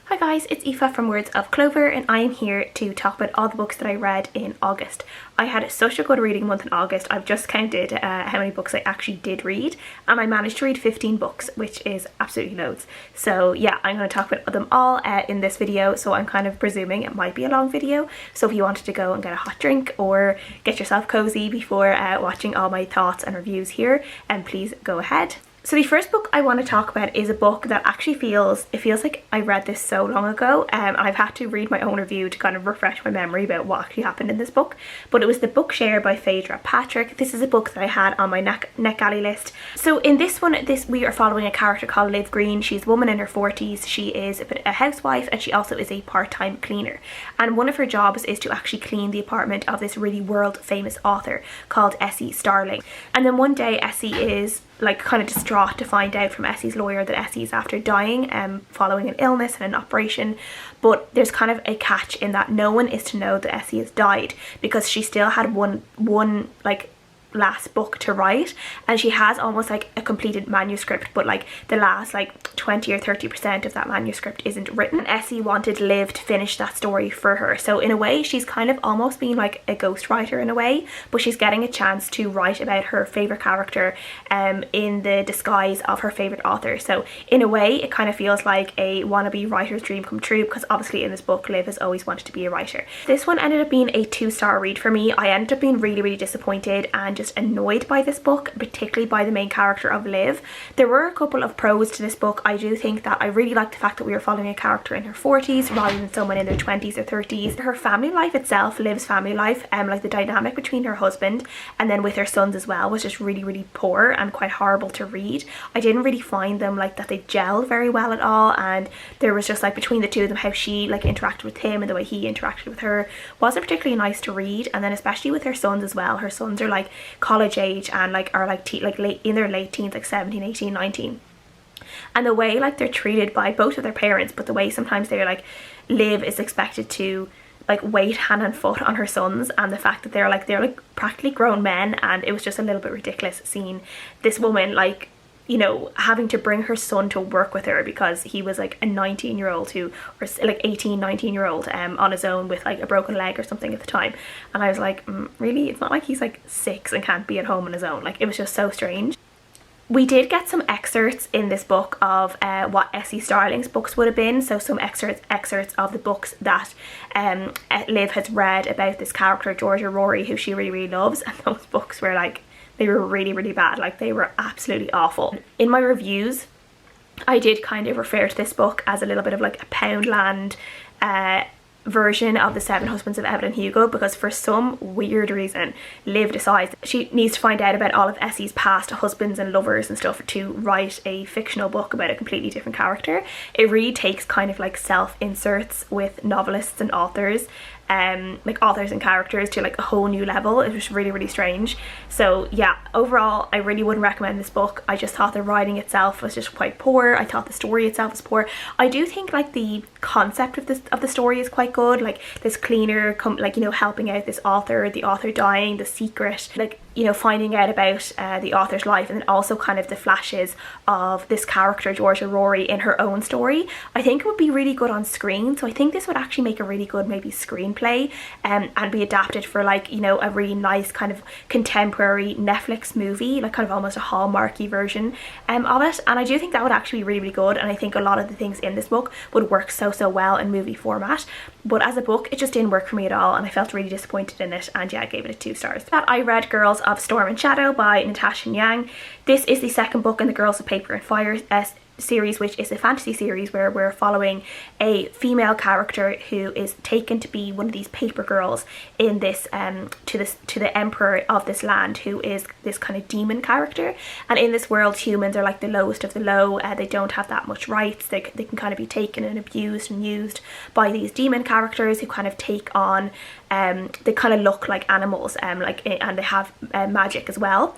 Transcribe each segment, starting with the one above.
Hi guys, it's Aoife from Words of Clover and I am here to talk about all the books that I read in August. I had such a good reading month in August. I've just counted how many books I actually did read and I managed to read 15 books, which is absolutely loads. So yeah, I'm going to talk about them all in this video, so I'm kind of presuming it might be a long video. So if you wanted to go and get a hot drink or get yourself cozy before watching all my thoughts and reviews here, please go ahead. So the first book I want to talk about is a book that actually feels like I read this so long ago, and I've had to read my own review to kind of refresh my memory about what actually happened in this book. But it was The Book Share by Phaedra Patrick. This is a book that I had on my NetGalley list. So in this one, we are following a character called Liv Green. She's a woman in her 40s. She is a housewife and she also is a part-time cleaner. And one of her jobs is to actually clean the apartment of this really world famous author called Essie Starling. And then one day Essie is like kind of distraught to find out from Essie's lawyer that Essie is after dying following an illness and an operation, but there's kind of a catch in that no one is to know that Essie has died because she still had one like last book to write, and she has almost like a completed manuscript, but like the last like 20 or 30% of that manuscript isn't written. And Essie wanted Liv to finish that story for her, so in a way she's kind of almost being like a ghostwriter in a way, but she's getting a chance to write about her favorite character in the disguise of her favorite author. So in a way it kind of feels like a wannabe writer's dream come true, because obviously in this book Liv has always wanted to be a writer. This one ended up being a 2-star read for me. I ended up being really disappointed and just annoyed by this book, particularly by the main character of Liv. There were a couple of pros to this book. I do think that I really liked the fact that we were following a character in her 40s rather than someone in their 20s or 30s. Her family life itself, Liv's family life, like the dynamic between her husband and then with her sons as well, was just really poor and quite horrible to read. I didn't really find them like that they gelled very well at all, and there was just like between the two of them how she like interacted with him and the way he interacted with her wasn't particularly nice to read. And then especially with her sons as well. Her sons are like college age and like are like late in their late teens, like 17, 18, 19. And the way like they're treated by both of their parents, but the way sometimes they're like, Liv is expected to like wait hand and foot on her sons, and the fact that they're like practically grown men, and it was just a little bit ridiculous seeing this woman like, you know, having to bring her son to work with her because he was like a 19-year-old who, or like 18, 19-year-old on his own with like a broken leg or something at the time. And I was like, really? It's not like he's like 6 and can't be at home on his own. Like, it was just so strange. We did get some excerpts in this book of what Essie Starling's books would have been. So some excerpts of the books that Liv has read about this character, Georgia Rory, who she really loves. And those books were like, they were really bad. Like, they were absolutely awful. In my reviews, I did kind of refer to this book as a little bit of like a Poundland version of the 7 Husbands of Evelyn Hugo, because for some weird reason Liv decides that she needs to find out about all of Essie's past husbands and lovers and stuff to write a fictional book about a completely different character. It really takes kind of like self-inserts with novelists and authors, like authors and characters, to like a whole new level. It was really strange. So yeah, overall I really wouldn't recommend this book. I just thought the writing itself was just quite poor. I thought the story itself was poor. I do think like the concept of the story is quite good, like this cleaner like, you know, helping out this author, the author dying, the secret, like, you know, finding out about the author's life, and then also kind of the flashes of this character Georgia Rory in her own story. I think it would be really good on screen, so I think this would actually make a really good maybe screenplay and be adapted for like, you know, a really nice kind of contemporary Netflix movie, like kind of almost a Hallmarky version of it. And I do think that would actually be really good, and I think a lot of the things in this book would work so well in movie format. But as a book it just didn't work for me at all, and I felt really disappointed in it, and yeah, I gave it a 2 stars. That I read Girls of Storm and Shadow by Natasha and Ngan. This is the second book in the Girls of Paper and Fire series, which is a fantasy series where we're following a female character who is taken to be one of these paper girls in this to the emperor of this land, who is this kind of demon character. And in this world humans are like the lowest of the low. They don't have that much rights. They can kind of be taken and abused and used by these demon characters who kind of take on they kind of look like animals, like, and they have magic as well.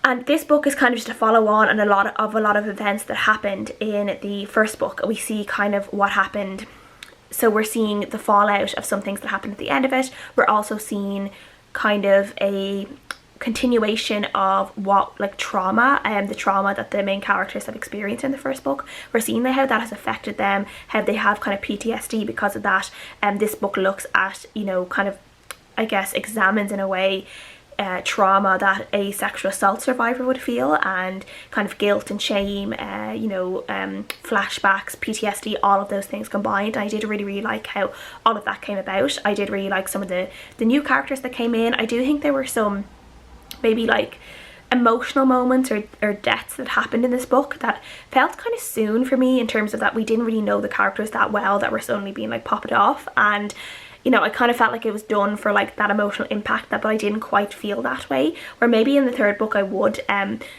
And this book is kind of just a follow on and a lot of events that happened in the first book. We see kind of what happened. So we're seeing the fallout of some things that happened at the end of it. We're also seeing kind of a continuation of what like trauma the trauma that the main characters have experienced in the first book. We're seeing how that has affected them, how they have kind of PTSD because of that. This book looks at, you know, kind of, I guess, examines in a way trauma that a sexual assault survivor would feel, and kind of guilt and shame, you know, flashbacks, PTSD, all of those things combined. I did really like how all of that came about. I did really like some of the new characters that came in. I do think there were some maybe like emotional moments or deaths that happened in this book that felt kind of soon for me, in terms of that we didn't really know the characters that well, that were suddenly being like popped off. And you know, I kind of felt like it was done for like that emotional impact, that, but I didn't quite feel that way, or maybe in the third book I would.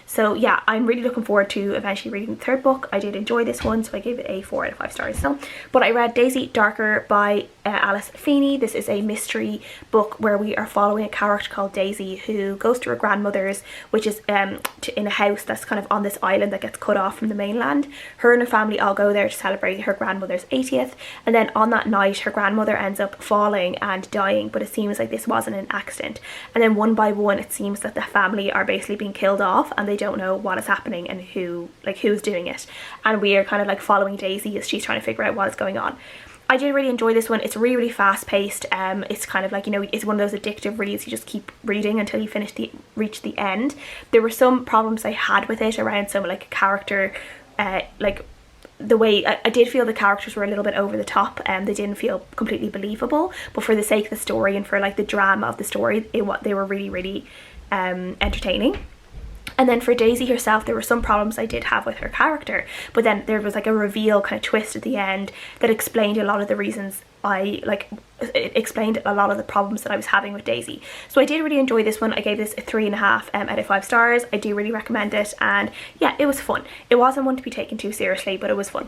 So yeah, I'm really looking forward to eventually reading the third book. I did enjoy this one, so I gave it a 4 out of 5 stars. So, but I read Daisy Darker by Alice Feeney. This is a mystery book where we are following a character called Daisy who goes to her grandmother's, which is in a house that's kind of on this island that gets cut off from the mainland. Her and her family all go there to celebrate her grandmother's 80th, and then on that night her grandmother ends up falling and dying, but it seems like this wasn't an accident. And then one by one it seems that the family are basically being killed off, and they don't know what is happening and who's doing it. And we are kind of like following Daisy as she's trying to figure out what is going on. I did really enjoy this one. It's really fast paced. It's kind of like, you know, it's one of those addictive reads. You just keep reading until you reach the end. There were some problems I had with it around some like character, like the way I did feel the characters were a little bit over the top, and they didn't feel completely believable, but for the sake of the story and for like the drama of the story, they were really entertaining. And then for Daisy herself, there were some problems I did have with her character, but then there was like a reveal kind of twist at the end that explained a lot of the reasons it explained a lot of the problems that I was having with Daisy. So I did really enjoy this one. I gave this a 3.5 out of 5 stars. I do really recommend it, and yeah, it was fun. It wasn't one to be taken too seriously, but it was fun.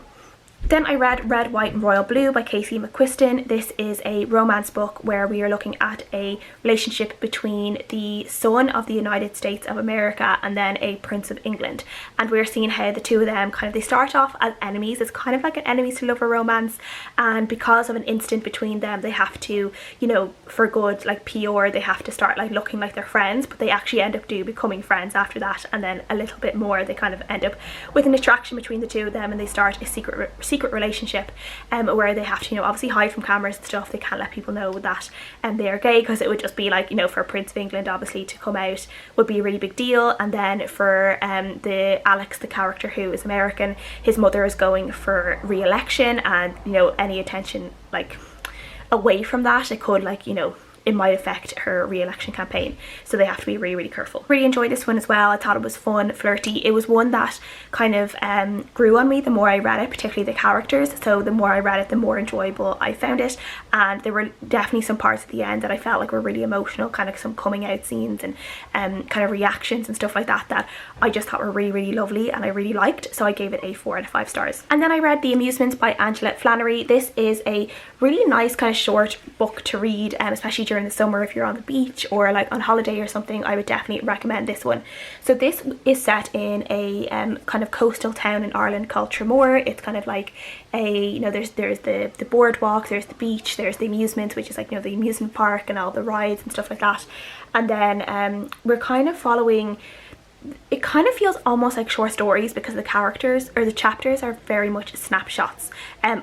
Then I read Red, White and Royal Blue by Casey McQuiston. This is a romance book where we are looking at a relationship between the son of the United States of America and then a Prince of England. And we're seeing how the two of them they start off as enemies. It's kind of like an enemies to lover romance, and because of an incident between them, they have to, you know, for good, like PR, they have to start like looking like they're friends, but they actually end up becoming friends after that, and then a little bit more, they kind of end up with an attraction between the two of them, and they start a secret relationship where they have to, you know, obviously hide from cameras and stuff. They can't let people know that they are gay, because it would just be like, you know, for Prince of England obviously to come out would be a really big deal. And then for the Alex, the character who is American, his mother is going for re-election, and you know, any attention like away from that, it could, like, you know, it might affect her re-election campaign, so they have to be really careful. Really enjoyed this one as well. I thought it was fun, flirty. It was one that kind of grew on me the more I read it, particularly the characters. So the more I read it, the more enjoyable I found it, and there were definitely some parts at the end that I felt like were really emotional, kind of some coming out scenes and kind of reactions and stuff like that that I just thought were really lovely and I really liked, so I gave it a 4 out of 5 stars. And then I read The Amusements by Aingeala Flannery. This is a really nice kind of short book to read, especially during the summer if you're on the beach or like on holiday or something. I would definitely recommend this one. So this is set in a kind of coastal town in Ireland called Tremblay. It's kind of like a, you know, there's the boardwalk, there's the beach, there's the amusements, which is like, you know, the amusement park and all the rides and stuff like that. And then we're kind of following, it kind of feels almost like short stories, because the characters or the chapters are very much snapshots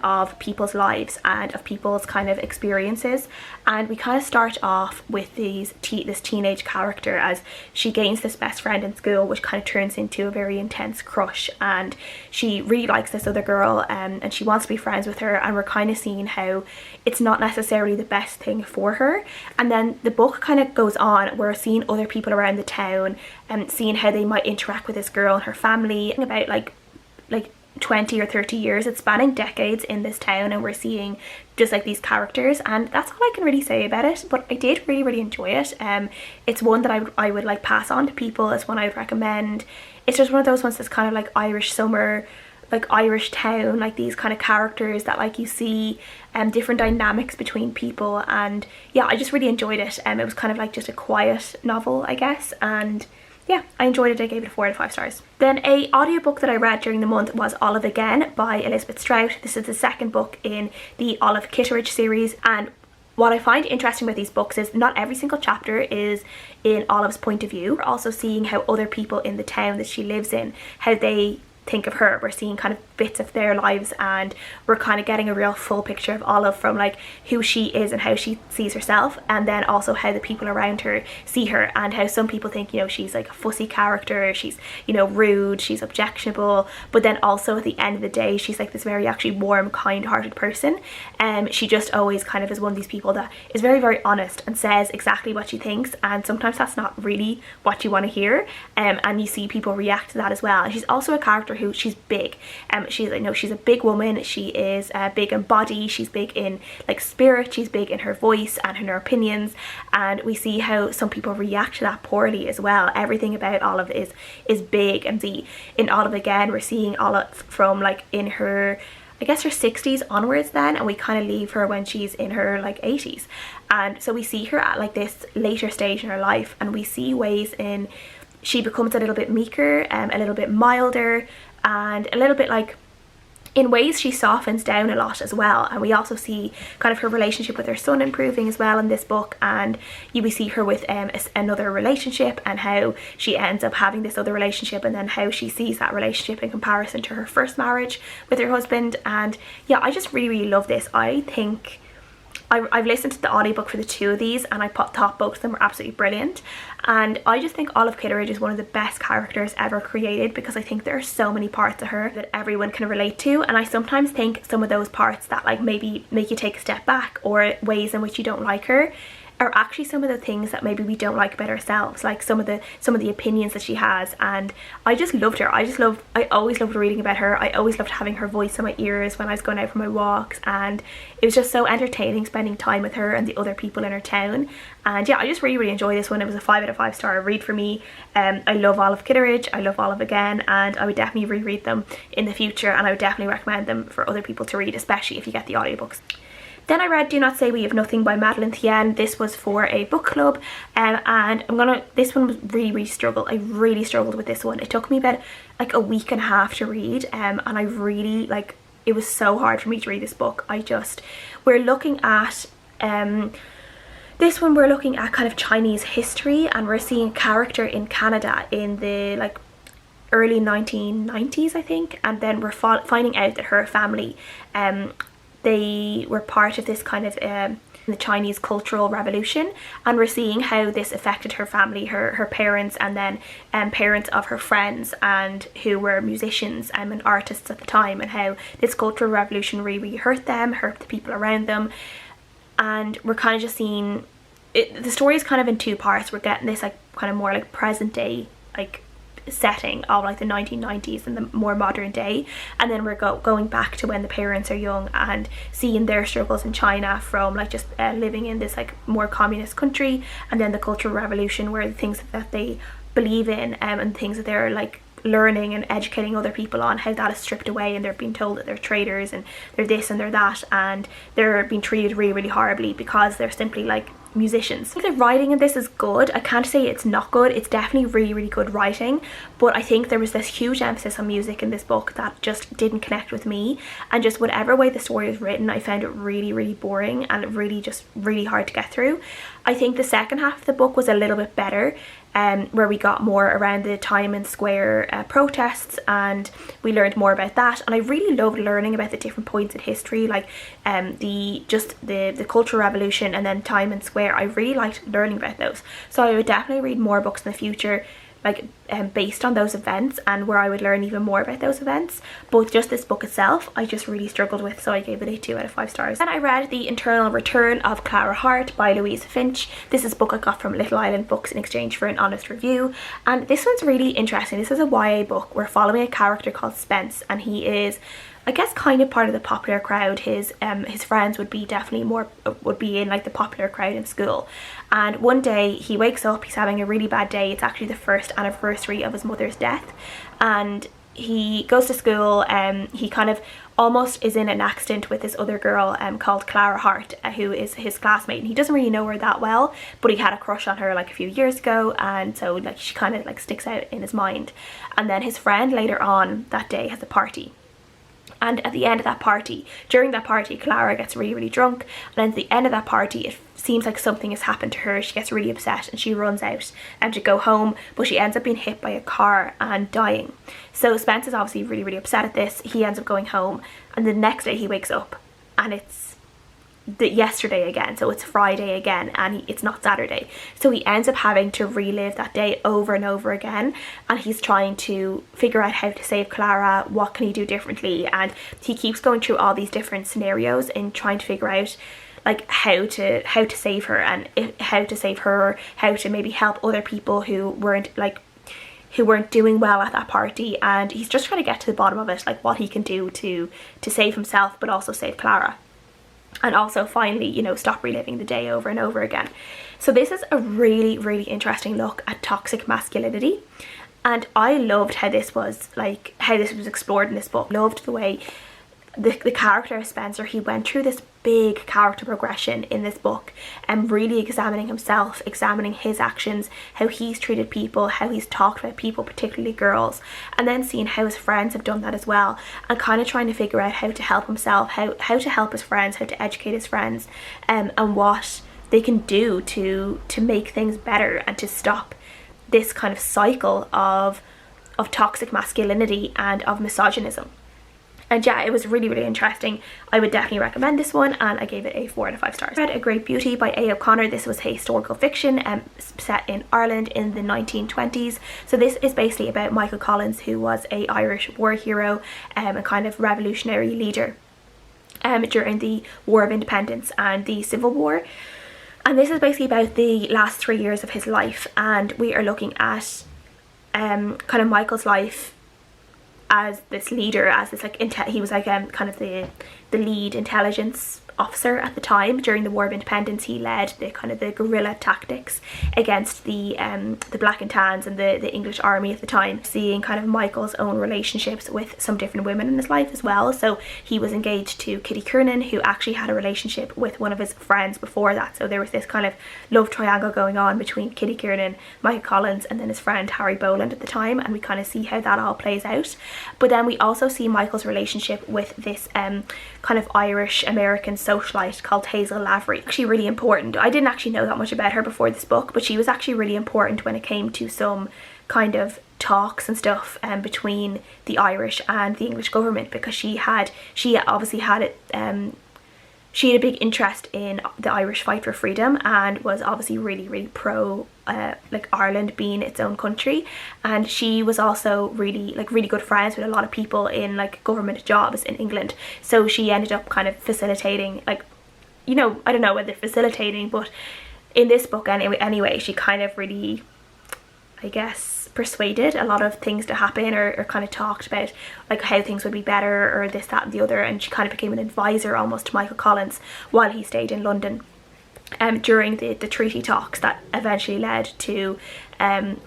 of people's lives and of people's kind of experiences. And we kind of start off with this teenage character as she gains this best friend in school, which kind of turns into a very intense crush, and she really likes this other girl, and she wants to be friends with her, and we're kind of seeing how it's not necessarily the best thing for her. And then the book kind of goes on, we're seeing other people around the town and seeing how they might interact with this girl and her family. About like 20 or 30 years, it's spanning decades in this town, and we're seeing just like these characters, and that's all I can really say about it. But I did really enjoy it. It's one that I would like pass on to people. It's one I would recommend. It's just one of those ones that's kind of like Irish summer, like Irish town, like these kind of characters that like you see different dynamics between people, and yeah, I just really enjoyed it. It was kind of like just a quiet novel, I guess, and yeah, I enjoyed it. I gave it a 4 out of 5 stars. Then a audiobook that I read during the month was Olive Again by Elizabeth Strout. This is the second book in the Olive Kitteridge series, and What I find interesting about these books is not every single chapter is in Olive's point of view. We're also seeing how other people in the town that she lives in, how they think of her. We're seeing kind of bits of their lives, and we're kind of getting a real full picture of Olive, from like who she is and how she sees herself, and then also how the people around her see her, and how some people think, you know, she's like a fussy character, she's, you know, rude, she's objectionable, but then also at the end of the day she's like this very actually warm, kind-hearted person. She just always kind of is one of these people that is very, very honest and says exactly what she thinks, and sometimes that's not really what you want to hear, and you see people react to that as well. And she's also a character who, she's big, she's, you know, she's a big woman. She is big in body, she's big in like spirit, she's big in her voice and in her opinions, and we see how some people react to that poorly as well. Everything about Olive is big, and in Olive again we're seeing Olive from like in her, I guess, her 60s onwards then, and we kind of leave her when she's in her like 80s, and so we see her at like this later stage in her life, and we see ways in she becomes a little bit meeker, a little bit milder, and a little bit like, in ways she softens down a lot as well. And we also see kind of her relationship with her son improving as well in this book, and we see her with another relationship, and how she ends up having this other relationship, and then how she sees that relationship in comparison to her first marriage with her husband. And yeah, I just really, really love this. I think I've listened to the audiobook for the two of these, and I thought both of them were absolutely brilliant. And I just think Olive Kitteridge is one of the best characters ever created, because I think there are so many parts of her that everyone can relate to, and I sometimes think some of those parts that like maybe make you take a step back, or ways in which you don't like her, are actually some of the things that maybe we don't like about ourselves, like some of the opinions that she has. And I just loved her. I always loved reading about her. I always loved having her voice in my ears when I was going out for my walks, and it was just so entertaining spending time with her and the other people in her town. And yeah, I just really, really enjoyed this one. It was a 5 out of 5 star read for me. I love Olive Kitteridge, I love Olive again, and I would definitely reread them in the future, and I would definitely recommend them for other people to read, especially if you get the audiobooks. Then I read Do Not Say We Have Nothing by Madeleine Thien. This was for a book club, and this one was really, really struggled. I really struggled with this one. It took me about like a week and a half to read, and I really, like, it was so hard for me to read this book. We're looking at this one, we're looking at kind of Chinese history, and we're seeing a character in Canada in the like early 1990s, I think, and then we're finding out that her family they were part of this kind of the Chinese Cultural Revolution, and we're seeing how this affected her family, her parents, and then parents of her friends, and who were musicians and artists at the time, and how this Cultural Revolution really hurt them, hurt the people around them. And we're kind of just seeing it, the story is kind of in two parts. We're getting this like kind of more like present day like setting of like the 1990s and the more modern day, and then we're going back to when the parents are young and seeing their struggles in China from like just living in this like more communist country, and then the Cultural Revolution, where the things that they believe in and things that they're like learning and educating other people on, how that is stripped away, and they're being told that they're traitors and they're this and they're that, and they're being treated really, really horribly because they're simply like musicians. The writing in this is good. I can't say it's not good. It's definitely really, really good writing, but I think there was this huge emphasis on music in this book that just didn't connect with me, and just whatever way the story is written, I found it really, really boring and really hard to get through. I think the second half of the book was a little bit better, where we got more around the Tiananmen Square protests, and we learned more about that, and I really loved learning about the different points in history, like the Cultural Revolution and then Tiananmen Square. I really liked learning about those, so I would definitely read more books in the future like based on those events, and where I would learn even more about those events. But just this book itself I just really struggled with, so I gave it a 2 out of 5 stars. Then I read The Internal Return of Clara Hart by Louise Finch. This is a book I got from Little Island Books in exchange for an honest review, and this one's really interesting. This is a YA book. We're following a character called Spence, and he is, I guess, kind of part of the popular crowd. His friends would be in like the popular crowd in school, and one day he wakes up, he's having a really bad day. It's actually the first anniversary of his mother's death, and he goes to school. He kind of almost is in an accident with this other girl called Clara Hart, who is his classmate, and he doesn't really know her that well, but he had a crush on her like a few years ago, and so like she kind of like sticks out in his mind. And then his friend later on that day has a party, And at the end of that party, during that party, Clara gets really, really drunk. And then at the end of that party, it seems like something has happened to her. She gets really upset and she runs out to go home. But she ends up being hit by a car and dying. So Spence is obviously really, really upset at this. He ends up going home. And the next day he wakes up and it's yesterday again, so it's Friday again, and it's not Saturday. So he ends up having to relive that day over and over again, and he's trying to figure out how to save Clara. What can he do differently? And he keeps going through all these different scenarios and trying to figure out like how to save her, and how to save her, how to maybe help other people who weren't doing well at that party. And he's just trying to get to the bottom of it, like what he can do to save himself but also save Clara. And also finally, you know, stop reliving the day over and over again. So this is a really, really interesting look at toxic masculinity. And I loved how this was explored in this book. Loved the way the character of Spencer, he went through this big character progression in this book, and really examining himself, examining his actions, how he's treated people, how he's talked about people, particularly girls, and then seeing how his friends have done that as well, and kind of trying to figure out how to help himself, how to help his friends, how to educate his friends, and what they can do to make things better and to stop this kind of cycle of toxic masculinity and of misogynism. And yeah, it was really, really interesting. I would definitely recommend this one, and I gave it a 4 out of 5 stars. I read A Great Beauty by A. O'Connor. This was historical fiction set in Ireland in the 1920s. So this is basically about Michael Collins, who was a Irish war hero, a kind of revolutionary leader during the War of Independence and the Civil War. And this is basically about the last 3 years of his life, and we are looking at kind of Michael's life as this leader, as this like he was like kind of the lead intelligence officer at the time during the War of Independence. He led the kind of the guerrilla tactics against the Black and Tans and the English army at the time. Seeing kind of Michael's own relationships with some different women in his life as well. So he was engaged to Kitty Kiernan, who actually had a relationship with one of his friends before that. So there was this kind of love triangle going on between Kitty Kiernan, Michael Collins, and then his friend Harry Boland at the time, and we kind of see how that all plays out. But then we also see Michael's relationship with this kind of Irish American socialite called Hazel Lavery. Actually really important. I didn't actually know that much about her before this book, but she was actually really important when it came to some kind of talks and stuff between the Irish and the English government, because she obviously had it she had a big interest in the Irish fight for freedom, and was obviously really, really pro like Ireland being its own country. And she was also really good friends with a lot of people in like government jobs in England. So she ended up kind of facilitating, like, you know, I don't know whether facilitating, but in this book anyway, she kind of really, I guess, persuaded a lot of things to happen, or kind of talked about like how things would be better, or this, that and the other. And she kind of became an advisor almost to Michael Collins while he stayed in London during the treaty talks that eventually led to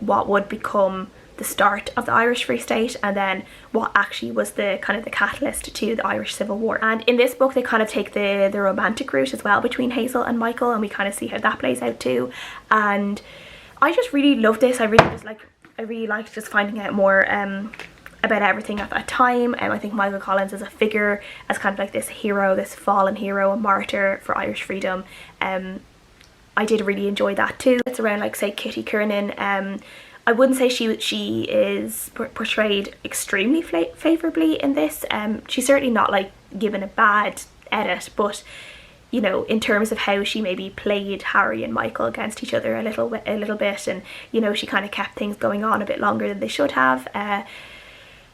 what would become the start of the Irish Free State, and then what actually was the kind of the catalyst to the Irish Civil War. And in this book they kind of take the romantic route as well between Hazel and Michael, and we kind of see how that plays out too. And I just really love this. I really liked just finding out more about everything at that time. I think Michael Collins as a figure, as kind of like this hero, this fallen hero, a martyr for Irish freedom. I did really enjoy that too. It's around like say Kitty Kiernan. I wouldn't say she is portrayed extremely favourably in this. She's certainly not like given a bad edit, but you know, in terms of how she maybe played Harry and Michael against each other a little bit, and you know, she kind of kept things going on a bit longer than they should have. And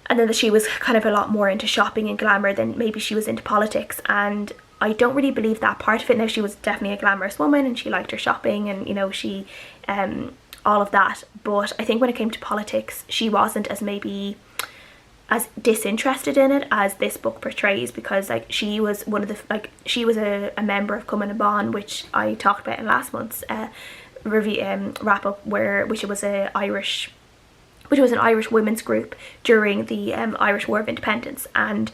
then that she was kind of a lot more into shopping and glamour than maybe she was into politics, and I don't really believe that part of it. Now, she was definitely a glamorous woman and she liked her shopping, and you know, she all of that, but I think when it came to politics she wasn't as maybe as disinterested in it as this book portrays, because like she was one of the she was a member of Cumann na Bán, which I talked about in last month's review wrap up, which was an Irish women's group during the Irish War of Independence, and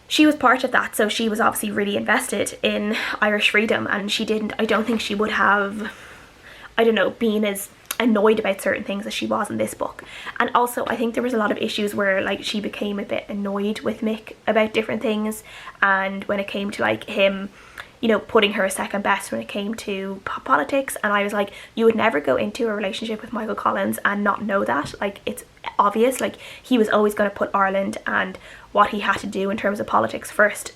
she was part of that. So she was obviously really invested in Irish freedom, and I don't think she would have, I don't know, been as annoyed about certain things as she was in this book. And also I think there was a lot of issues where like she became a bit annoyed with Mick about different things, and when it came to like him, you know, putting her second best when it came to politics. And I was like, you would never go into a relationship with Michael Collins and not know that. Like, it's obvious, like he was always going to put Ireland and what he had to do in terms of politics first,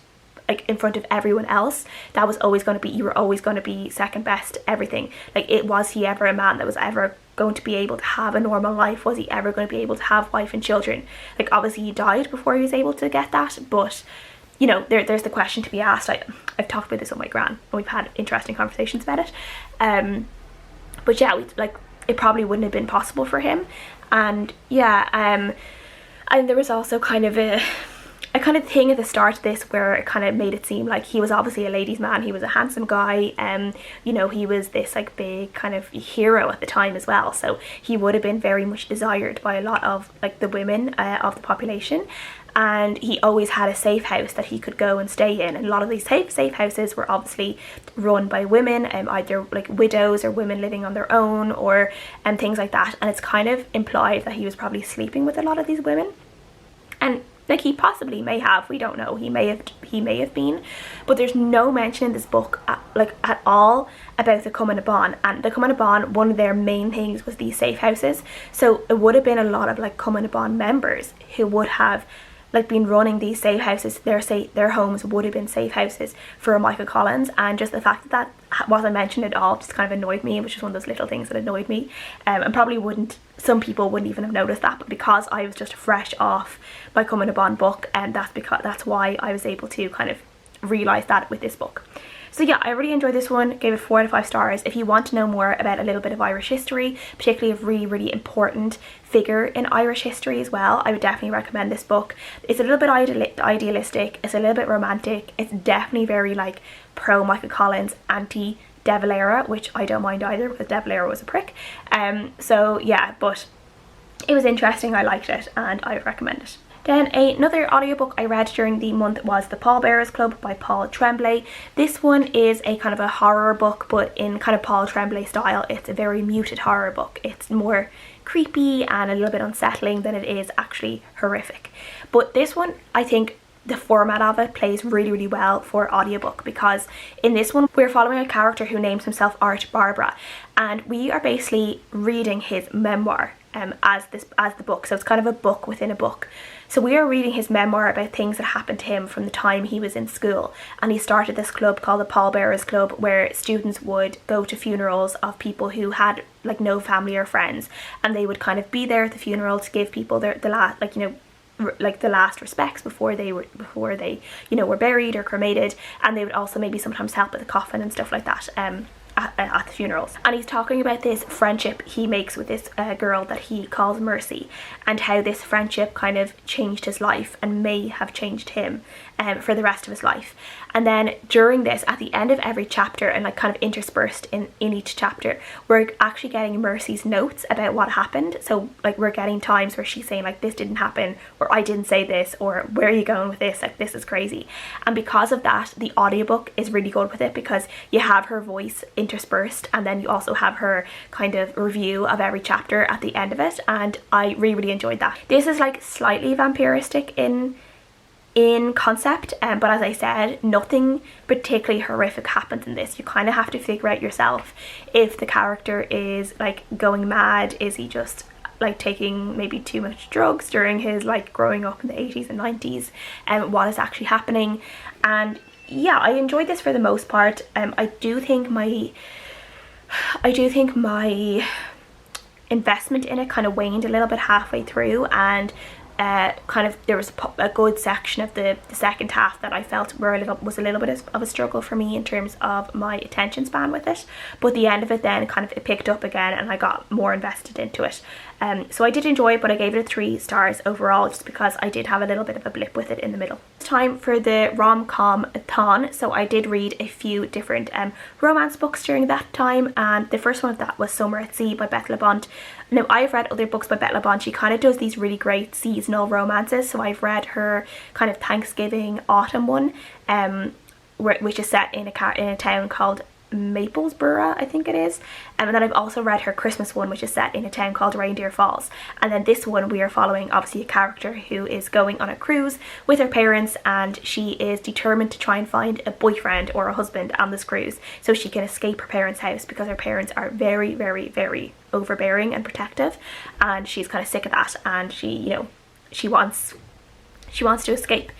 like in front of everyone else. That was always going to be, you were always going to be second best everything. Like, was he ever a man that was ever going to be able to have a normal life? Was he ever going to be able to have wife and children? Like, obviously he died before he was able to get that, but you know, there's the question to be asked. I've talked about this with my gran and we've had interesting conversations about it, but yeah, it probably wouldn't have been possible for him. And yeah, and there was also kind of a kind of thing at the start of this where it kind of made it seem like he was obviously a ladies' man, he was a handsome guy, you know, he was this like big kind of hero at the time as well, so he would have been very much desired by a lot of like the women of the population. And he always had a safe house that he could go and stay in, and a lot of these safe houses were obviously run by women, either like widows or women living on their own, or things like that. And it's kind of implied that he was probably sleeping with a lot of these women, and like he possibly may have, we don't know, he may have been, but there's no mention in this book at all about the Cumann na b:an. And the Cumann na b:an, one of their main things was these safe houses, so it would have been a lot of like Cumann na b:an members who would have like been running these safe houses. Their homes would have been safe houses for Michael Collins, and just the fact that wasn't mentioned at all just kind of annoyed me. It was just one of those little things that annoyed me, and probably some people wouldn't even have noticed that, but because I was just fresh off my Cumann na b:an book, and that's why I was able to kind of realise that with this book. So yeah, I really enjoyed this one, gave it 4 out of 5 stars. If you want to know more about a little bit of Irish history, particularly a really, really important figure in Irish history as well, I would definitely recommend this book. It's a little bit idealistic, it's a little bit romantic, it's definitely very like pro Michael Collins, anti De Valera, which I don't mind either because De Valera was a prick. So yeah, but it was interesting, I liked it, and I would recommend it. Then another audiobook I read during the month was The Pallbearers Club by Paul Tremblay. This one is a kind of a horror book, but in kind of Paul Tremblay style. It's a very muted horror book. It's more creepy and a little bit unsettling than it is actually horrific. But this one, I think the format of it plays really, really well for audiobook, because in this one we're following a character who names himself Art Barbara, and we are basically reading his memoir as the book. So it's kind of a book within a book. So we are reading his memoir about things that happened to him from the time he was in school, and he started this club called the Pallbearers Club, where students would go to funerals of people who had like no family or friends, and they would kind of be there at the funeral to give people the last respects before they were buried or cremated, and they would also maybe sometimes help with the coffin and stuff like that at the funerals. And he's talking about this friendship he makes with this girl that he calls Mercy, and how this friendship kind of changed his life and may have changed him for the rest of his life. And then during this, at the end of every chapter, and like kind of interspersed in each chapter, we're actually getting Mercy's notes about what happened. So like we're getting times where she's saying like, this didn't happen, or I didn't say this, or where are you going with this, like this is crazy. And because of that, the audiobook is really good with it, because you have her voice interspersed, and then you also have her kind of review of every chapter at the end of it, and I really, really enjoyed that. This is like slightly vampiristic in concept, but as I said, nothing particularly horrific happens in this. You kind of have to figure out yourself if the character is like going mad, is he just like taking maybe too much drugs during his like growing up in the 80s and 90s, and what is actually happening. And yeah, I enjoyed this for the most part. I do think my investment in it kind of waned a little bit halfway through, and kind of there was a good section of the second half that I felt was a little bit of a struggle for me in terms of my attention span with it. But the end of it then kind of it picked up again, and I got more invested into it. So I did enjoy it, but I gave it 3 stars overall, just because I did have a little bit of a blip with it in the middle. It's time for the rom-com-a-thon. So I did read a few different romance books during that time, and the first one of that was Summer at Sea by Beth LaBonte. Now, I've read other books by Beth LaBonte. She kind of does these really great seasonal romances. So I've read her kind of Thanksgiving autumn one, which is set in a town called Maplesborough, I think it is. And then I've also read her Christmas one, which is set in a town called Reindeer Falls. And then this one we are following obviously a character who is going on a cruise with her parents, and she is determined to try and find a boyfriend or a husband on this cruise so she can escape her parents' house, because her parents are very, very, very overbearing and protective, and she's kind of sick of that, and she, you know, she wants to escape.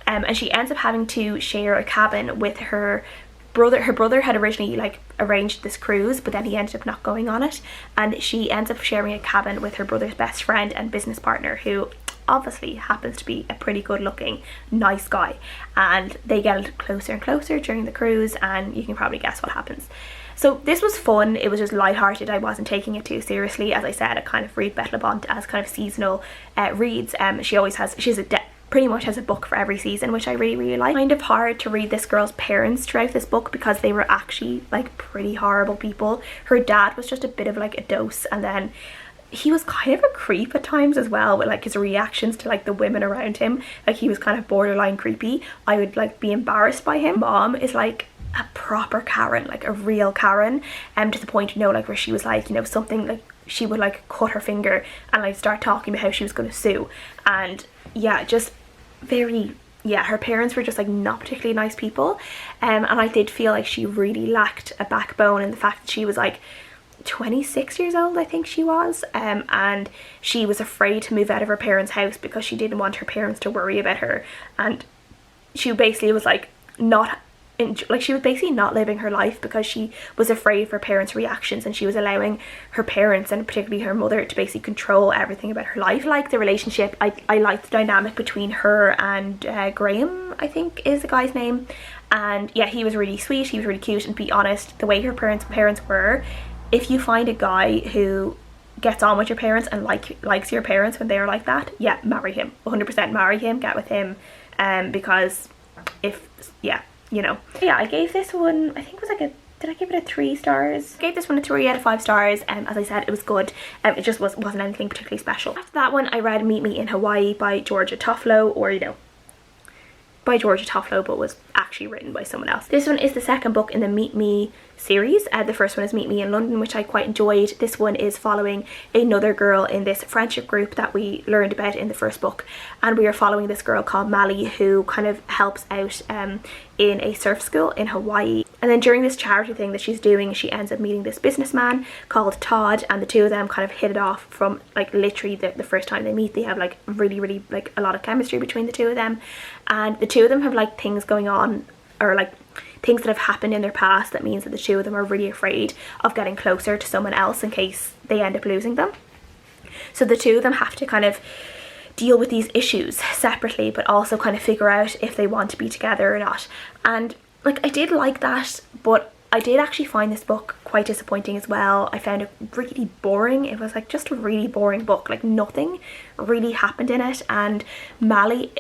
And she ends up having to share a cabin with her brother. Her brother had originally like arranged this cruise, but then he ended up not going on it, and she ends up sharing a cabin with her brother's best friend and business partner, who obviously happens to be a pretty good looking nice guy, and they get closer and closer during the cruise, and you can probably guess what happens. So this was fun. It was just lighthearted. I wasn't taking it too seriously. As I said, I kind of read Beth LaBonte as kind of seasonal reads. Pretty much has a book for every season, which I really, really like. Kind of hard to read this girl's parents throughout this book because they were actually like pretty horrible people. Her dad was just a bit of like a dose, and then he was kind of a creep at times as well, with like his reactions to like the women around him. Like he was kind of borderline creepy. I would like be embarrassed by him. Mom is like a proper Karen, like a real Karen, to the point, you know, like where she was like, you know, something like she would like cut her finger and like start talking about how she was going to sue. And yeah, just very, yeah, her parents were just like not particularly nice people, and I did feel like she really lacked a backbone in the fact that she was like 26 years old, I think she was, and she was afraid to move out of her parents' house because she didn't want her parents to worry about her, and she basically was like she was basically not living her life because she was afraid of her parents' reactions, and she was allowing her parents, and particularly her mother, to basically control everything about her life. Like the relationship, I liked the dynamic between her and Graham, I think is the guy's name, and yeah, he was really sweet, he was really cute, and to be honest, the way her parents were, if you find a guy who gets on with your parents and likes your parents when they're like that, yeah, marry him, 100% marry him, get with him, because if, yeah, you know. Yeah, I gave this one, I think it was like did I give it a 3 stars? I gave this one a 3 out of 5 stars. As I said, it was good. It just wasn't anything particularly special. After that one, I read Meet Me in Hawaii by Georgia Toffolo, or you know, by Georgia Toffolo, but was actually written by someone else. This one is the second book in the Meet Me series. The first one is Meet Me in London, which I quite enjoyed. This one is following another girl in this friendship group that we learned about in the first book, and we are following this girl called Mally, who kind of helps out in a surf school in Hawaii. And then during this charity thing that she's doing, she ends up meeting this businessman called Todd, and the two of them kind of hit it off from like literally the first time they meet. They have like really like a lot of chemistry between the two of them, and the two of them have like things going on, or like things that have happened in their past that means that the two of them are really afraid of getting closer to someone else in case they end up losing them. So the two of them have to kind of deal with these issues separately, but also kind of figure out if they want to be together or not. And like, I did like that, but I did actually find this book quite disappointing as well. I found it really boring. It was like just a really boring book, like nothing really happened in it. And Mally,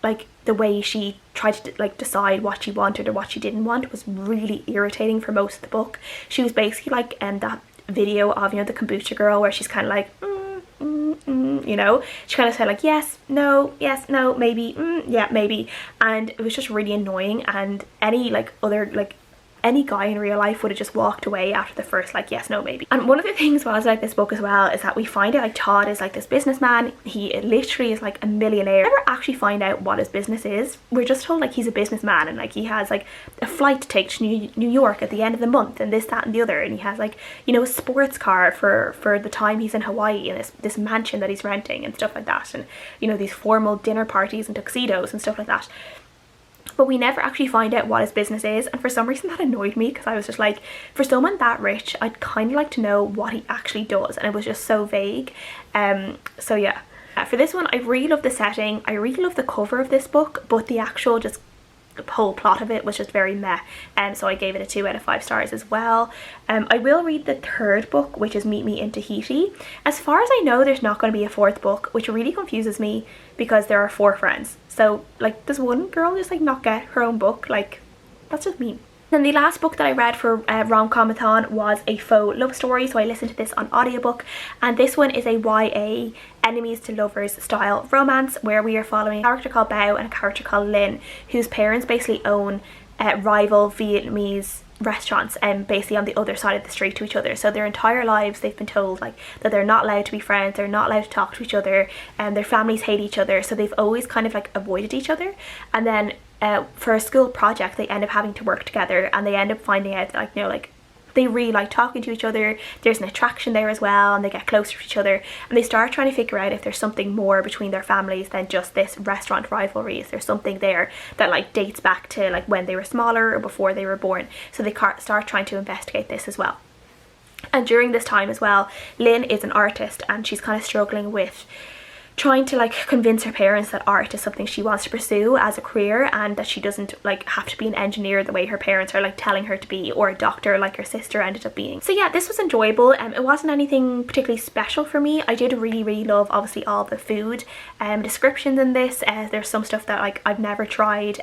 like the way she tried to like decide what she wanted or what she didn't want was really irritating for most of the book. She was basically like that video of, you know, the kombucha girl, where she's kind of like you know, she kind of said like yes no maybe yeah maybe, and it was just really annoying. And any guy in real life would have just walked away after the first like yes no maybe. And one of the things was like this book as well is that we find out like Todd is like this businessman. He literally is like a millionaire. We never actually find out what his business is. We're just told like he's a businessman, and like he has like a flight to take to New York at the end of the month, and this, that and the other, and he has like, you know, a sports car for the time he's in Hawaii, and this mansion that he's renting and stuff like that, and you know, these formal dinner parties and tuxedos and stuff like that. But we never actually find out what his business is, and for some reason that annoyed me, because I was just like, for someone that rich, I'd kind of like to know what he actually does, and it was just so vague. So yeah, for this one, I really love the setting, I really love the cover of this book, but the actual just the whole plot of it was just very meh, and so I gave it a 2 out of 5 stars as well. I will read the third book, which is Meet Me in Tahiti. As far as I know, there's not going to be a fourth book, which really confuses me because there are 4 friends. So like, does one girl just like not get her own book? Like, that's just mean. Then the last book that I read for Rom-Comathon was a Pho Love Story, so I listened to this on audiobook, and this one is a YA enemies to lovers style romance, where we are following a character called Bao and a character called Lin, whose parents basically own rival Vietnamese restaurants basically on the other side of the street to each other. So their entire lives they've been told like that they're not allowed to be friends, they're not allowed to talk to each other, and their families hate each other, so they've always kind of like avoided each other. And then for a school project they end up having to work together, and they end up finding out that, like, you know, like they really like talking to each other, there's an attraction there as well, and they get closer to each other, and they start trying to figure out if there's something more between their families than just this restaurant rivalry. Is there something there that like dates back to like when they were smaller or before they were born? So they start trying to investigate this as well. And during this time as well, Lynn is an artist, and she's kind of struggling with trying to like convince her parents that art is something she wants to pursue as a career, and that she doesn't like have to be an engineer the way her parents are like telling her to be, or a doctor like her sister ended up being. So yeah, this was enjoyable. It wasn't anything particularly special for me. I did really love obviously all the food descriptions in this. There's some stuff that like I've never tried.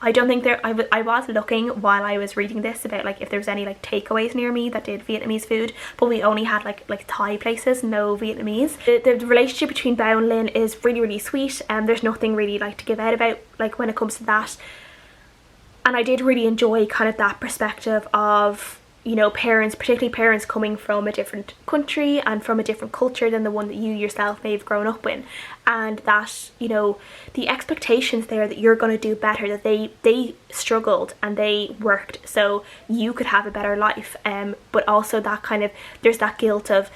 I don't think I was looking while I was reading this about like if there was any like takeaways near me that did Vietnamese food, but we only had like Thai places, no Vietnamese. The relationship between Bao and Lynn is really sweet, and there's nothing really like to give out about like when it comes to that. And I did really enjoy kind of that perspective of, you know, parents, particularly parents coming from a different country and from a different culture than the one that you yourself may have grown up in, and that, you know, the expectations there that you're going to do better, that they struggled and they worked so you could have a better life, but also that kind of, there's that guilt of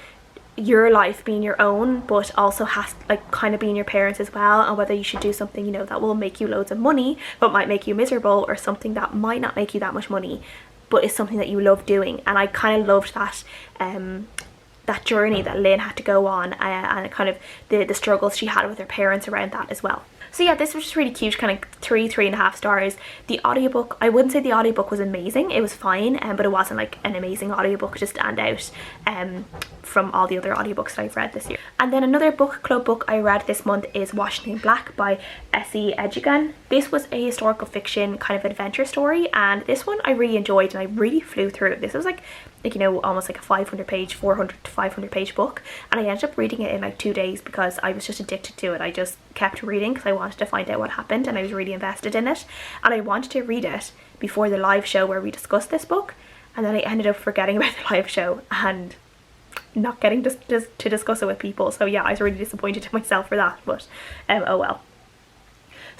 your life being your own, but also has like kind of being your parents as well, and whether you should do something, you know, that will make you loads of money but might make you miserable, or something that might not make you that much money but is something that you love doing. And I kind of loved that that journey that Lynn had to go on, and kind of the struggles she had with her parents around that as well. So yeah, this was just really cute, kind of 3.5 stars. The audiobook, I wouldn't say the audiobook was amazing, it was fine, but it wasn't like an amazing audiobook to stand out from all the other audiobooks that I've read this year. And then another book club book I read this month is Washington Black by S.E. Edugyan. This was a historical fiction kind of adventure story, and this one I really enjoyed, and I really flew through it. This was like you know, almost like a 500 page, 400 to 500 page book, and I ended up reading it in like 2 days because I was just addicted to it. I just kept reading because I wanted to find out what happened, and I was really invested in it, and I wanted to read it before the live show where we discussed this book, and then I ended up forgetting about the live show and not getting to discuss it with people. So yeah, I was really disappointed in myself for that, but oh well.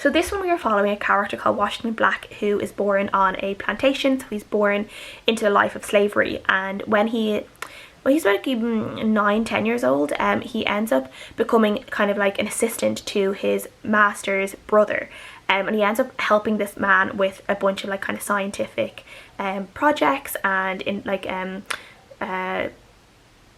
So this one we are following a character called Washington Black, who is born on a plantation. So he's born into the life of slavery, and when he's like 9-10 years old, he ends up becoming kind of like an assistant to his master's brother, and he ends up helping this man with a bunch of like kind of scientific projects and in like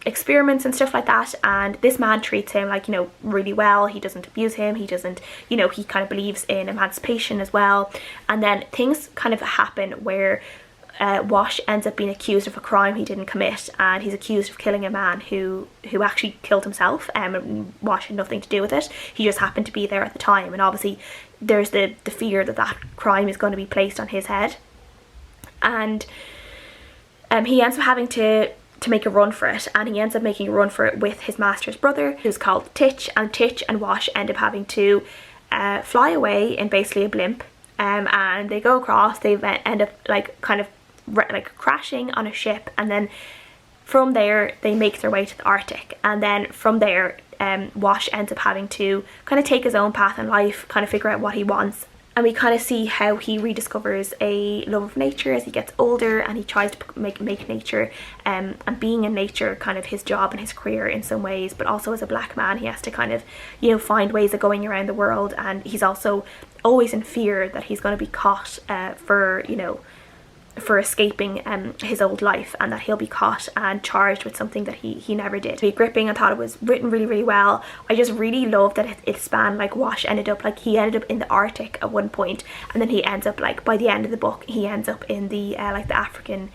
experiments and stuff like that. And this man treats him like, you know, really well. He doesn't abuse him, he doesn't, you know, he kind of believes in emancipation as well. And then things kind of happen where Wash ends up being accused of a crime he didn't commit, and he's accused of killing a man who actually killed himself, and Wash had nothing to do with it. He just happened to be there at the time, and obviously there's the fear that that crime is going to be placed on his head. And he ends up having to make a run for it, and he ends up making a run for it with his master's brother, who's called Titch, and Wash end up having to fly away in basically a blimp, and they go across. They end up like kind of like crashing on a ship, and then from there they make their way to the Arctic, and then from there Wash ends up having to kind of take his own path in life, kind of figure out what he wants. And we kind of see how he rediscovers a love of nature as he gets older, and he tries to make nature and being in nature kind of his job and his career in some ways. But also as a black man, he has to kind of, you know, find ways of going around the world, and he's also always in fear that he's going to be caught for, you know, for escaping his old life, and that he'll be caught and charged with something that he never did. Very gripping. I thought it was written really well. I just really loved that it spanned, like Wash ended up in the Arctic at one point, and then he ends up like by the end of the book he ends up in the like the African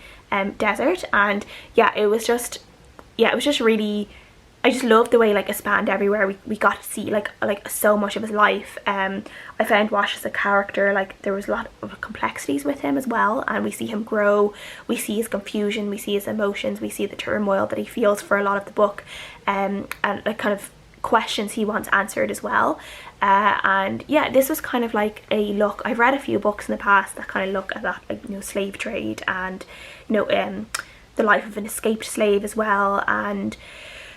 desert. And yeah, it was just really, I just loved the way like it spanned everywhere. We got to see like so much of his life. I found Wash as a character, like there was a lot of complexities with him as well, and we see him grow, we see his confusion, we see his emotions, we see the turmoil that he feels for a lot of the book, and like kind of questions he wants answered as well. And yeah, this was kind of like a look. I've read a few books in the past that kind of look at that, like, you know, slave trade and, you know, the life of an escaped slave as well, and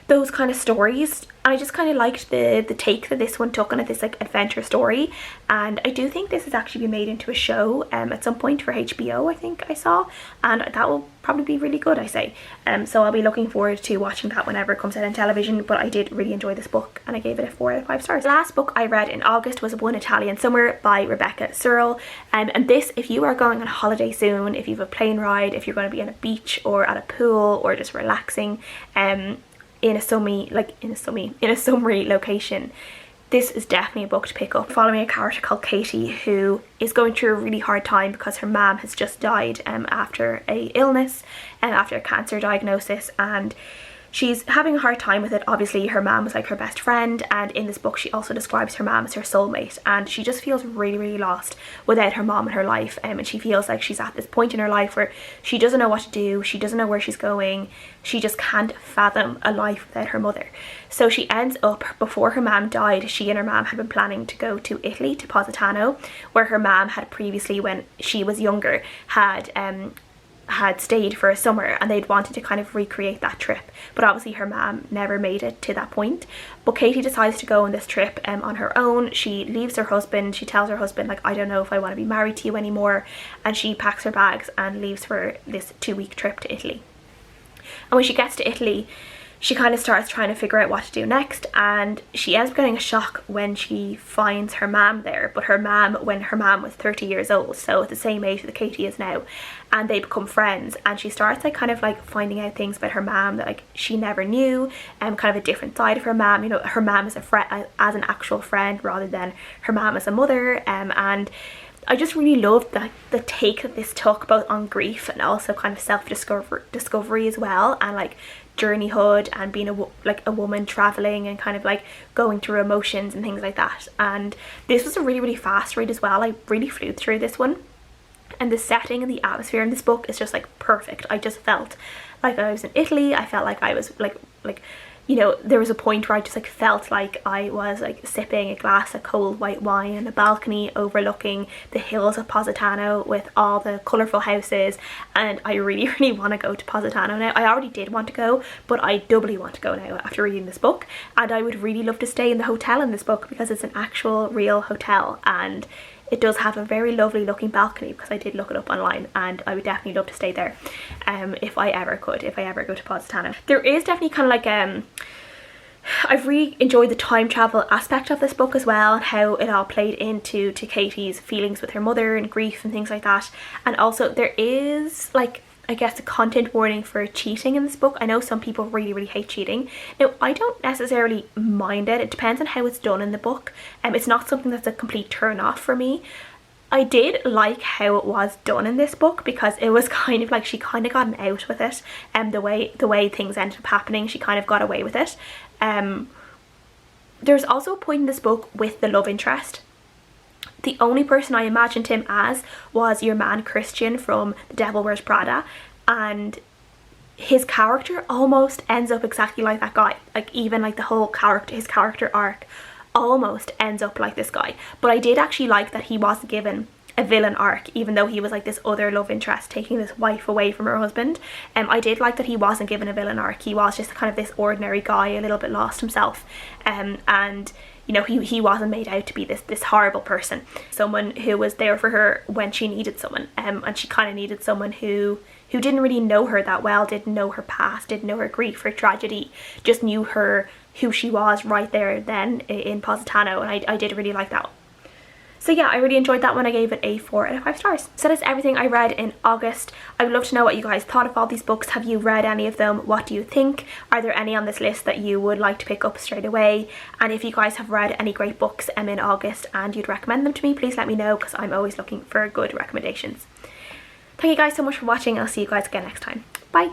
those kind of stories. And I just kind of liked the take that this one took on it, this like adventure story. And I do think this has actually been made into a show at some point for HBO, I think I saw, and that will probably be really good, I say. So I'll be looking forward to watching that whenever it comes out on television. But I did really enjoy this book and I gave it a 4 out of 5 stars. The last book I read in August was One Italian Summer by Rebecca Searle. And this, if you are going on a holiday soon, if you have a plane ride, if you're going to be on a beach or at a pool or just relaxing in a summery location, this is definitely a book to pick up. Following a character called Katie, who is going through a really hard time because her mum has just died after a illness and after a cancer diagnosis, and she's having a hard time with it. Obviously her mum was like her best friend, and in this book she also describes her mum as her soulmate, and she just feels really lost without her mum in her life. And she feels like she's at this point in her life where she doesn't know what to do, she doesn't know where she's going, she just can't fathom a life without her mother. So she ends up, before her mum died, she and her mum had been planning to go to Italy, to Positano, where her mum had previously, when she was younger, had stayed for a summer, and they'd wanted to kind of recreate that trip, but obviously her mum never made it to that point. But Katie decides to go on this trip on her own. She leaves her husband, she tells her husband, like, I don't know if I want to be married to you anymore, and she packs her bags and leaves for this 2-week trip to Italy. And when she gets to Italy, she kind of starts trying to figure out what to do next, and she ends up getting a shock when she finds her mum there. But her mum, when her mum was 30 years old, so at the same age that Katie is now, and they become friends, and she starts like kind of like finding out things about her mum that like she never knew, and kind of a different side of her mum, you know, her mum as a friend, as an actual friend, rather than her mum as a mother. And I just really loved the take that this took, both on grief and also kind of self-discovery as well, and like journeyhood, and being a woman traveling and kind of like going through emotions and things like that. And this was a really fast read as well. I really flew through this one, and the setting and the atmosphere in this book is just like perfect. I just felt like I was in Italy. I felt like I was like you know, there was a point where I just like felt like I was like sipping a glass of cold white wine on a balcony overlooking the hills of Positano with all the colourful houses. And I really want to go to Positano now. I already did want to go, but I doubly want to go now after reading this book. And I would really love to stay in the hotel in this book, because it's an actual real hotel, and it does have a very lovely looking balcony, because I did look it up online, and I would definitely love to stay there if I ever go to Positano. There is definitely kind of like I've really enjoyed the time travel aspect of this book as well, and how it all played into Katie's feelings with her mother and grief and things like that. And also there is like, I guess, a content warning for cheating in this book. I know some people really hate cheating. Now I don't necessarily mind it. It depends on how it's done in the book. It's not something that's a complete turn off for me. I did like how it was done in this book, because it was kind of like she kind of got an out with it, and the way things ended up happening, she kind of got away with it. There's also a point in this book with the love interest. The only person I imagined him as was your man Christian from The Devil Wears Prada, and his character almost ends up exactly like that guy. Like even like the whole character, his character arc almost ends up like this guy. But I did actually like that he wasn't given a villain arc, even though he was like this other love interest taking this wife away from her husband. I did like that he wasn't given a villain arc. He was just kind of this ordinary guy, a little bit lost himself, and you know, he wasn't made out to be this horrible person, someone who was there for her when she needed someone, and she kind of needed someone who didn't really know her that well, didn't know her past, didn't know her grief, her tragedy, just knew her, who she was right there then in Positano. And I did really like that one. So yeah, I really enjoyed that one. I gave it a 4 out of 5 stars. So that's everything I read in August. I would love to know what you guys thought of all these books. Have you read any of them? What do you think? Are there any on this list that you would like to pick up straight away? And if you guys have read any great books in August and you'd recommend them to me, please let me know, because I'm always looking for good recommendations. Thank you guys so much for watching. I'll see you guys again next time. Bye!